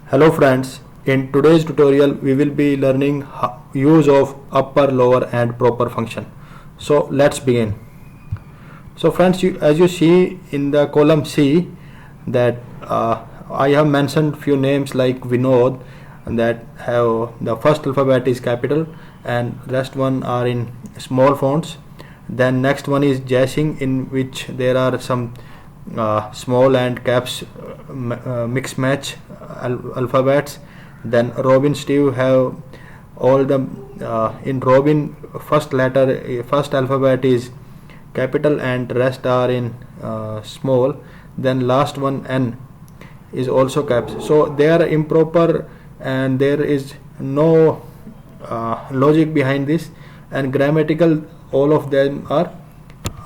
Hello friends, in today's tutorial we will be learning use of upper, lower and proper function. So let's begin. So friends, as you see in the column C that I have mentioned few names like Vinod, and that have the first alphabet is capital and rest one are in small fonts. Then next one is Jasing, in which there are some small and caps mix match alphabets. Then Robin Steve have all the in Robin first alphabet is capital and rest are in small. Then last one N is also caps, so they are improper and there is no logic behind this, and grammatical all of them are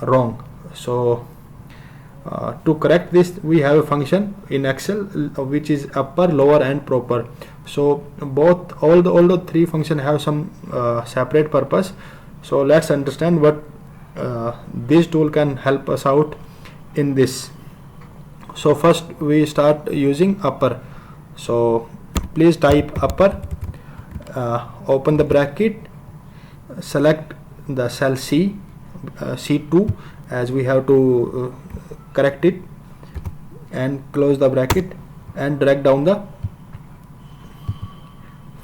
wrong. So to correct this we have a function in Excel which is upper, lower and proper. So all the three functions have some separate purpose. So let's understand what this tool can help us out in this. So first we start using upper. So please type upper, open the bracket, select the cell C2 as we have to correct it, and close the bracket and drag down the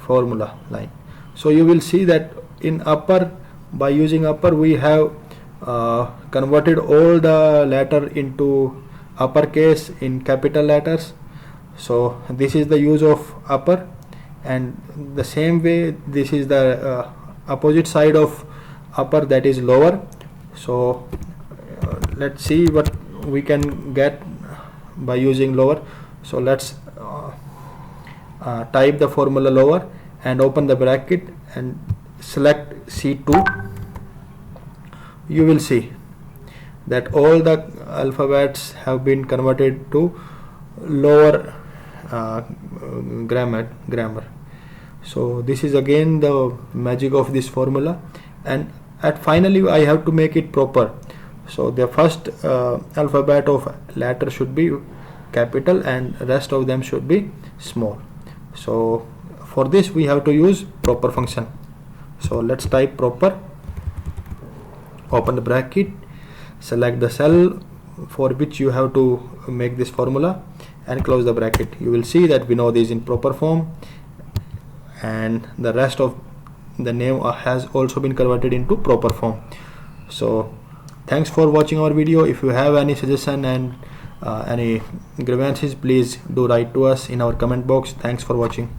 formula line. So you will see that in upper, by using upper we have converted all the letter into uppercase in capital letters. So this is the use of upper, and the same way this is the opposite side of upper, that is lower. So let's see what we can get by using lower. So let's type the formula lower and open the bracket and select C2. You will see that all the alphabets have been converted to lower grammar. So this is again the magic of this formula, and at finally I have to make it proper. So the first alphabet of letter should be capital and rest of them should be small. So for this we have to use proper function. So let's type proper, open the bracket, select the cell for which you have to make this formula and close the bracket. You will see that Vinod is in proper form and the rest of the name has also been converted into proper form. So thanks for watching our video. If you have any suggestion and any grievances, please do write to us in our comment box. Thanks for watching.